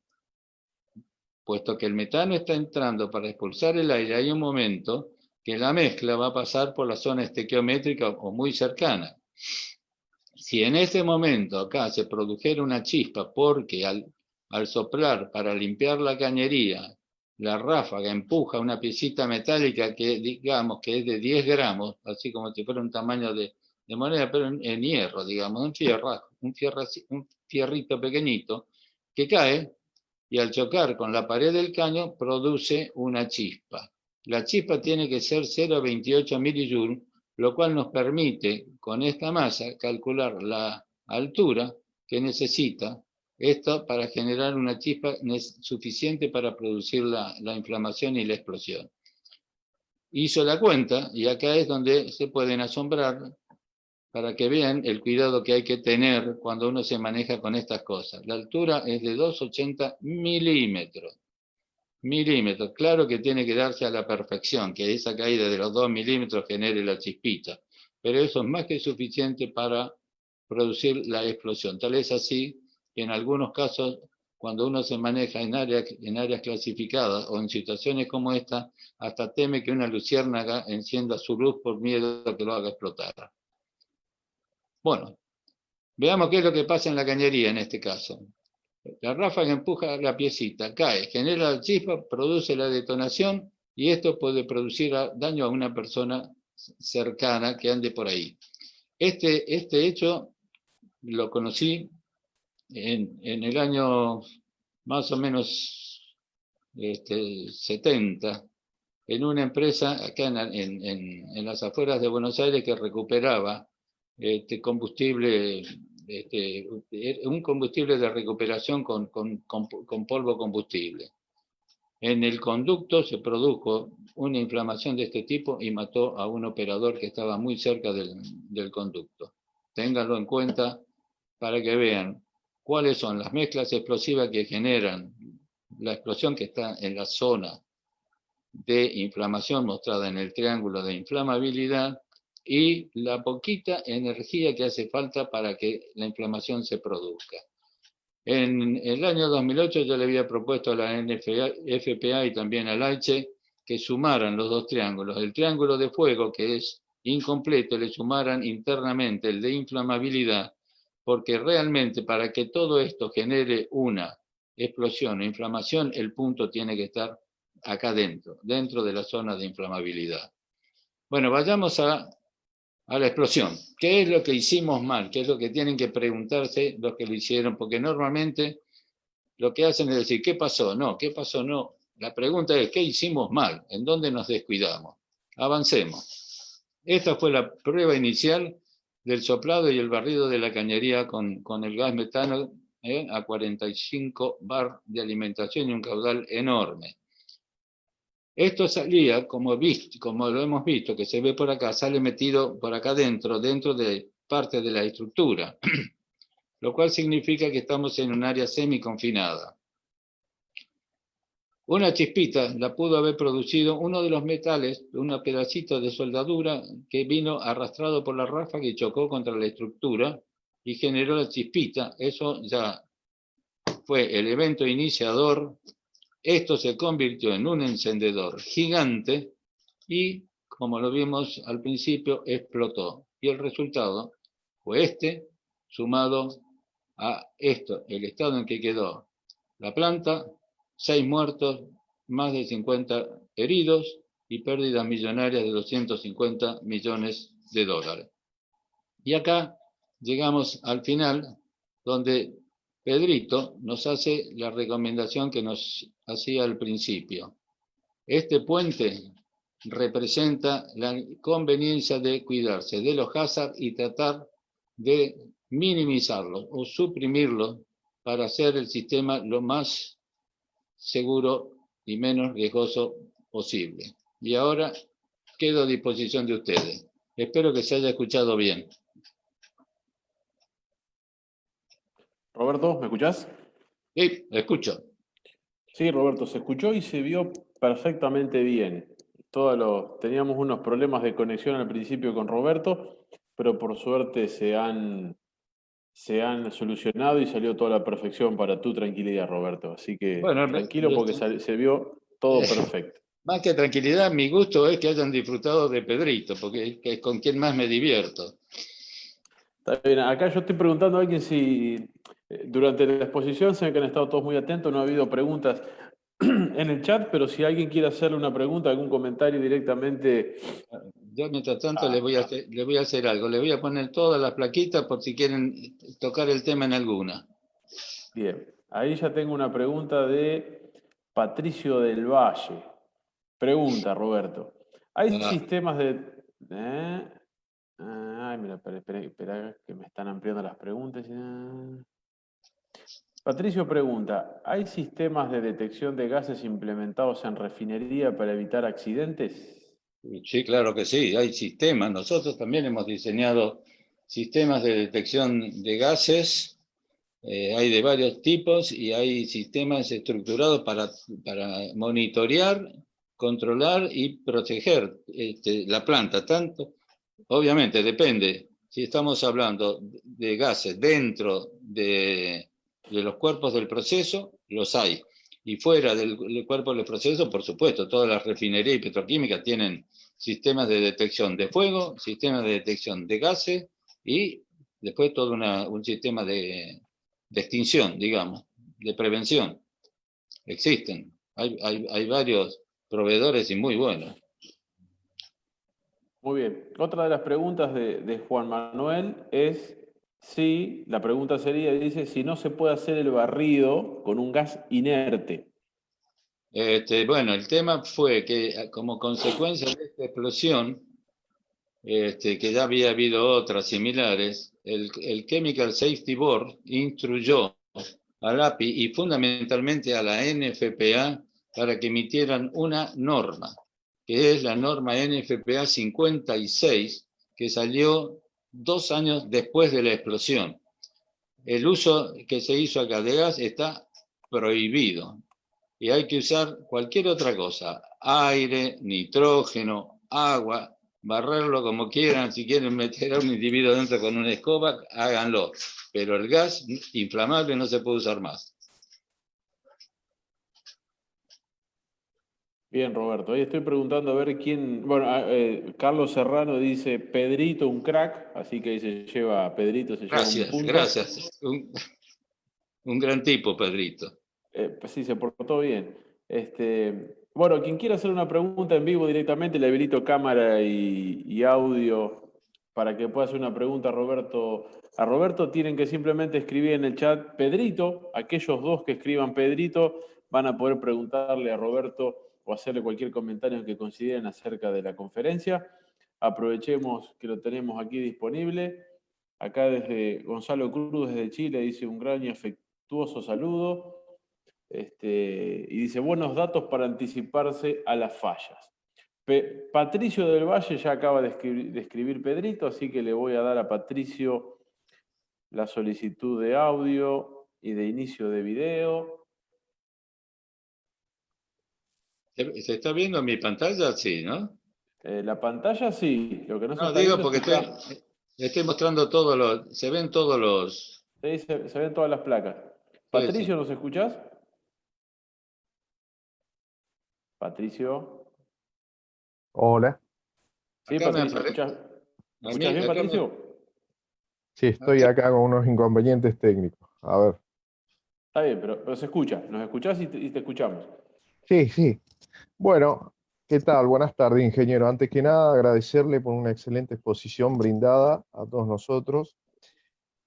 Puesto que el metano está entrando para expulsar el aire, hay un momento que la mezcla va a pasar por la zona estequiométrica o muy cercana. Si en ese momento acá se produjera una chispa porque al al soplar para limpiar la cañería, la ráfaga empuja una piecita metálica que digamos que es de 10 gramos, así como si fuera un tamaño de moneda, pero en hierro, digamos, un fierrito pequeñito, que cae y al chocar con la pared del caño produce una chispa. La chispa tiene que ser 0,28 millijoules, lo cual nos permite con esta masa calcular la altura que necesita esto para generar una chispa suficiente para producir la inflamación y la explosión. Hizo la cuenta y acá es donde se pueden asombrar para que vean el cuidado que hay que tener cuando uno se maneja con estas cosas. La altura es de 2,80 milímetros. Claro que tiene que darse a la perfección, que esa caída de los 2 milímetros genere la chispita, pero eso es más que suficiente para producir la explosión. Tal es así que en algunos casos, cuando uno se maneja en áreas clasificadas o en situaciones como esta, hasta teme que una luciérnaga encienda su luz por miedo a que lo haga explotar. Bueno, veamos qué es lo que pasa en la cañería en este caso. La ráfaga empuja la piecita, cae, genera la chispa, produce la detonación y esto puede producir daño a una persona cercana que ande por ahí. Este hecho lo conocí en el año más o menos 70, en una empresa acá en las afueras de Buenos Aires que recuperaba combustible, un combustible de recuperación con polvo combustible. En el conducto se produjo una inflamación de este tipo y mató a un operador que estaba muy cerca del conducto. Ténganlo en cuenta para que vean cuáles son las mezclas explosivas que generan la explosión que está en la zona de inflamación mostrada en el triángulo de inflamabilidad y la poquita energía que hace falta para que la inflamación se produzca. En el año 2008 yo le había propuesto a la FPA y también al AICHE que sumaran los dos triángulos. El triángulo de fuego, que es incompleto, le sumaran internamente el de inflamabilidad, porque realmente para que todo esto genere una explosión o inflamación, el punto tiene que estar acá dentro de la zona de inflamabilidad. Bueno, vayamos a la explosión. ¿Qué es lo que hicimos mal? ¿Qué es lo que tienen que preguntarse los que lo hicieron? Porque normalmente lo que hacen es decir, ¿qué pasó? No, ¿qué pasó? No. La pregunta es, ¿qué hicimos mal? ¿En dónde nos descuidamos? Avancemos. Esta fue la prueba inicial del soplado y el barrido de la cañería con el gas metano a 45 bar de alimentación y un caudal enorme. Esto salía, como lo hemos visto, que se ve por acá, sale metido por acá dentro de parte de la estructura, lo cual significa que estamos en un área semiconfinada. Una chispita la pudo haber producido uno de los metales, un pedacito de soldadura que vino arrastrado por la ráfaga y chocó contra la estructura y generó la chispita. Eso ya fue el evento iniciador. Esto se convirtió en un encendedor gigante y, como lo vimos al principio, explotó. Y el resultado fue sumado a esto, el estado en que quedó la planta, 6 muertos, más de 50 heridos y pérdidas millonarias de 250 millones de dólares. Y acá llegamos al final, donde Pedrito nos hace la recomendación que nos hacía al principio. Este puente representa la conveniencia de cuidarse de los hazards y tratar de minimizarlos o suprimirlos para hacer el sistema lo más seguro y menos riesgoso posible. Y ahora quedo a disposición de ustedes. Espero que se haya escuchado bien. Roberto, ¿me escuchás? Sí, escucho. Sí, Roberto, se escuchó y se vio perfectamente bien. Teníamos unos problemas de conexión al principio con Roberto, pero por suerte se han solucionado y salió toda la perfección para tu tranquilidad, Roberto. Así que Bueno, tranquilo porque se vio todo perfecto. más que tranquilidad, mi gusto es que hayan disfrutado de Pedrito, porque es con quien más me divierto. Está bien, acá yo estoy preguntando a alguien si Durante la exposición se ve que han estado todos muy atentos, no ha habido preguntas en el chat, pero si alguien quiere hacerle una pregunta, algún comentario directamente... Yo, mientras tanto, le voy a hacer algo. Le voy a poner todas las plaquitas por si quieren tocar el tema en alguna. Bien, ahí ya tengo una pregunta de Patricio del Valle. Pregunta, Roberto. ¿Hay Ah, sistemas de... Ay, mira, espera, que me están ampliando las preguntas. Patricio pregunta, ¿hay sistemas de detección de gases implementados en refinería para evitar accidentes? sí, claro que sí, hay sistemas. Nosotros también hemos diseñado sistemas de detección de gases. Hay de varios tipos y hay sistemas estructurados para monitorear, controlar y proteger la planta. Tanto, obviamente, depende. Si estamos hablando de gases dentro de los cuerpos del proceso, los hay. Y fuera del cuerpo del proceso, por supuesto, todas las refinerías y petroquímicas tienen sistemas de detección de fuego, sistemas de detección de gases y después todo un sistema de extinción, digamos, de prevención. Existen. Hay varios proveedores y muy buenos. Muy bien. Otra de las preguntas de Juan Manuel es si, la pregunta sería, dice, si no se puede hacer el barrido con un gas inerte. Bueno, el tema fue que como consecuencia de esta explosión, que ya había habido otras similares, el Chemical Safety Board instruyó al API y fundamentalmente a la NFPA para que emitieran una norma, que es la norma NFPA 56, que salió 2 años después de la explosión. El uso que se hizo acá de gas está prohibido y hay que usar cualquier otra cosa, aire, nitrógeno, agua, barrerlo como quieran. Si quieren meter a un individuo dentro con una escoba, háganlo, pero el gas inflamable no se puede usar más. Bien, Roberto. Ahí estoy preguntando a ver quién... Bueno, Carlos Serrano dice Pedrito un crack, así que ahí se lleva, Pedrito se lleva un Gracias, punto. gracias. Un gran tipo, Pedrito. Pues sí, se portó bien. Bueno, quien quiera hacer una pregunta en vivo directamente, le habilito cámara y audio para que pueda hacer una pregunta a Roberto. A Roberto tienen que simplemente escribir en el chat Pedrito. Aquellos dos que escriban Pedrito van a poder preguntarle a Roberto o hacerle cualquier comentario que consideren acerca de la conferencia. Aprovechemos que lo tenemos aquí disponible. Acá desde Gonzalo Cruz, desde Chile, dice un gran y afectuoso saludo. Y dice, buenos datos para anticiparse a las fallas. Patricio del Valle ya acaba de escribir Pedrito, así que le voy a dar a Patricio la solicitud de audio y de inicio de video. ¿Se está viendo mi pantalla? Sí, ¿no? La pantalla sí, lo que no se No, está digo viendo porque es su estoy mostrando todos los, se ven todos los... sí, se ven todas las placas. Sí, sí. Patricio, ¿nos escuchás? Patricio. Hola, Sí, Acá me Patricio, aparece, ¿me a escuchás mí, bien, Patricio? sí, estoy acá, acá con unos inconvenientes técnicos. A ver, Está bien, pero se escucha. Nos escuchás y te escuchamos. sí, sí. Bueno, ¿qué tal? Buenas tardes, ingeniero. Antes que nada, agradecerle por una excelente exposición brindada a todos nosotros.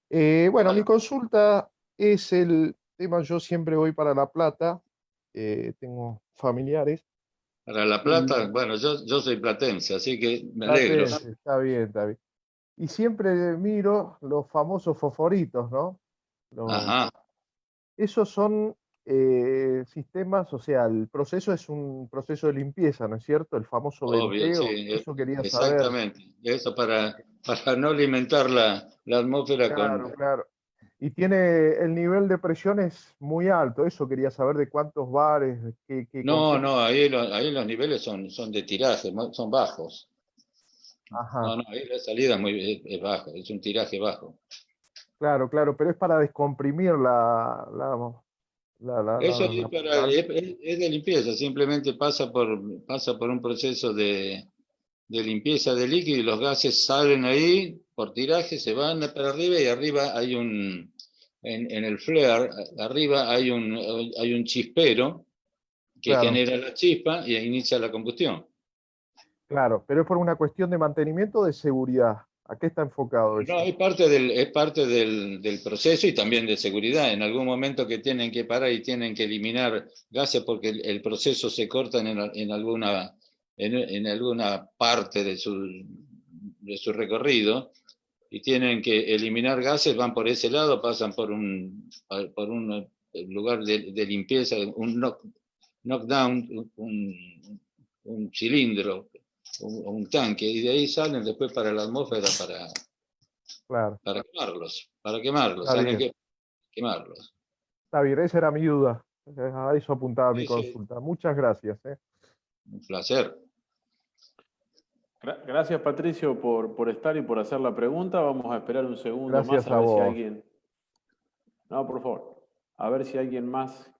Bueno, mi consulta es el tema, yo siempre voy para La Plata, tengo familiares para La y Plata, bueno, yo soy platense, así que me alegro. Platense, está bien, está bien. Y siempre miro los famosos fosforitos, ¿no? Los, Ajá, Esos son sistemas, o sea, el proceso es un proceso de limpieza, ¿no es cierto? El famoso obvio, sí, venteo. Eso quería saber. exactamente. Eso para no alimentar la atmósfera Claro, con... claro. Y tiene el nivel de presión es muy alto. Eso quería saber de cuántos bares, con No, qué. no, ahí los niveles son de tiraje, son bajos. No, Ajá. no, ahí la salida es bajo, es un tiraje bajo. Claro, claro, pero es para descomprimir Eso es, la- es de limpieza, simplemente pasa por un proceso de limpieza de líquido y los gases salen ahí por tiraje, se van para arriba y arriba en el flare, arriba hay un chispero que Claro. genera la chispa y inicia la combustión. Claro, pero es por una cuestión de mantenimiento o de seguridad. ¿A qué está enfocado eso? No, es parte del proceso y también de seguridad. En algún momento que tienen que parar y tienen que eliminar gases porque el proceso se corta en alguna parte de su recorrido y tienen que eliminar gases, van por ese lado, pasan por un lugar de limpieza, un knockdown, un cilindro, un tanque, y de ahí salen después para la atmósfera Claro, para quemarlos, está salen bien. que quemarlos. Está bien, esa era mi duda. A eso apuntaba mi Sí, sí, consulta. Muchas gracias. un placer. Gracias, Patricio, por estar y por hacer la pregunta. Vamos a esperar un segundo más Gracias a a ver si vos. alguien... No, por favor. A ver si alguien más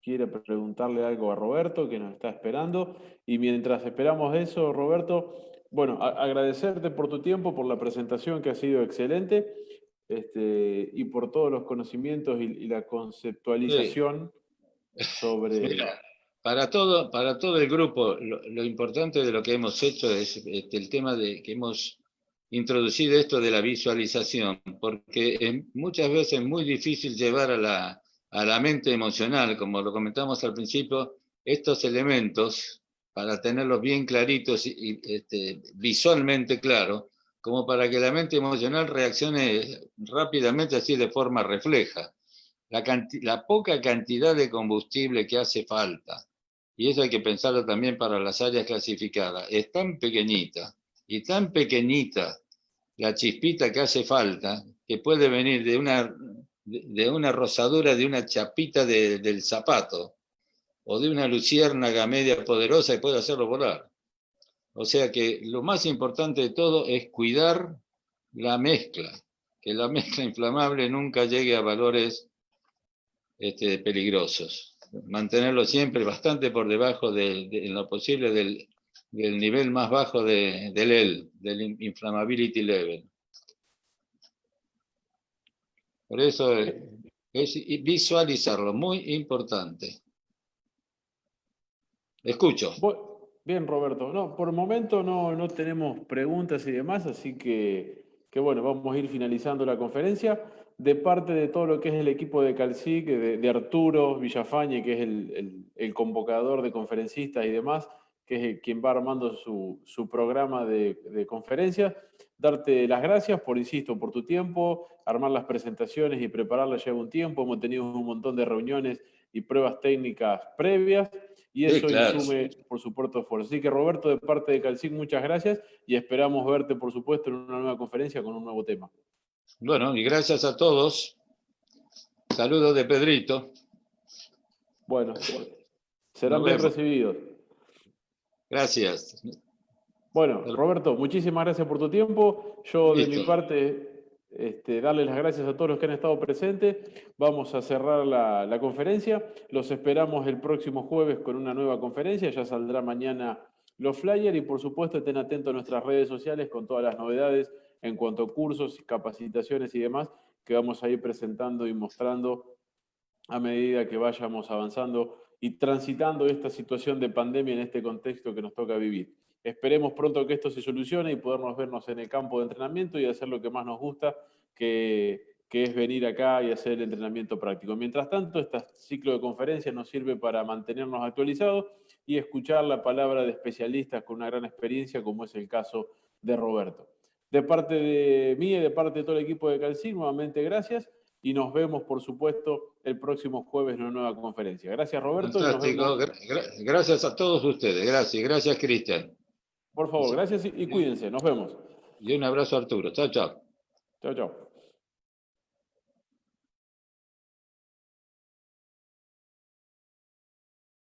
quiere preguntarle algo a Roberto, que nos está esperando. Y mientras esperamos eso, Roberto, bueno, agradecerte por tu tiempo, por la presentación que ha sido excelente, y por todos los conocimientos y la Sí. conceptualización sobre... Mira, para todo el grupo, lo importante de lo que hemos hecho es el tema de que hemos introducido esto de la visualización, porque muchas veces es muy difícil llevar a la mente emocional, como lo comentamos al principio, estos elementos para tenerlos bien claritos y visualmente claros, como para que la mente emocional reaccione rápidamente así de forma refleja. La poca cantidad de combustible que hace falta, y eso hay que pensarlo también para las áreas clasificadas, es tan pequeñita y tan pequeñita la chispita que hace falta, que puede venir de una rosadura de una chapita del zapato o de una luciérnaga media poderosa y puede hacerlo volar. O sea que lo más importante de todo es cuidar la mezcla, que la mezcla inflamable nunca llegue a valores peligrosos. Mantenerlo siempre bastante por debajo en lo posible del nivel más bajo del inflammability level. Por eso es visualizarlo, muy importante. Escucho. Bien, Roberto. No, por el momento no tenemos preguntas y demás, así que bueno, vamos a ir finalizando la conferencia. De parte de todo lo que es el equipo de Calcic, de Arturo Villafañe, que es el convocador de conferencistas y demás, que es quien va armando su programa de conferencias, darte las gracias por, insisto, por tu tiempo, armar las presentaciones y prepararlas lleva un tiempo. Hemos tenido un montón de reuniones y pruebas técnicas previas. Y eso Sí, claro. insume, por supuesto, esfuerzo. Así que, Roberto, de parte de Calcic, muchas gracias y esperamos verte, por supuesto, en una nueva conferencia con un nuevo tema. Bueno, y gracias a todos. Saludos de Pedrito. Bueno, serán bien recibidos. Gracias. Bueno, Roberto, muchísimas gracias por tu tiempo. Yo, de mi parte, darles las gracias a todos los que han estado presentes. Vamos a cerrar la conferencia. Los esperamos el próximo jueves con una nueva conferencia. Ya saldrá mañana los flyers y, por supuesto, estén atentos a nuestras redes sociales con todas las novedades en cuanto a cursos, capacitaciones y demás que vamos a ir presentando y mostrando a medida que vayamos avanzando y transitando esta situación de pandemia en este contexto que nos toca vivir. Esperemos pronto que esto se solucione y podernos vernos en el campo de entrenamiento y hacer lo que más nos gusta, que es venir acá y hacer el entrenamiento práctico. Mientras tanto, este ciclo de conferencias nos sirve para mantenernos actualizados y escuchar la palabra de especialistas con una gran experiencia, como es el caso de Roberto. De parte de mí y de parte de todo el equipo de Calcic, nuevamente gracias y nos vemos, por supuesto, el próximo jueves en una nueva conferencia. Gracias, Roberto. Fantástico. Gracias a todos ustedes. Gracias, Cristian. Por favor, gracias y cuídense. Nos vemos. Y un abrazo a Arturo. Chao, chao. Chao, chao.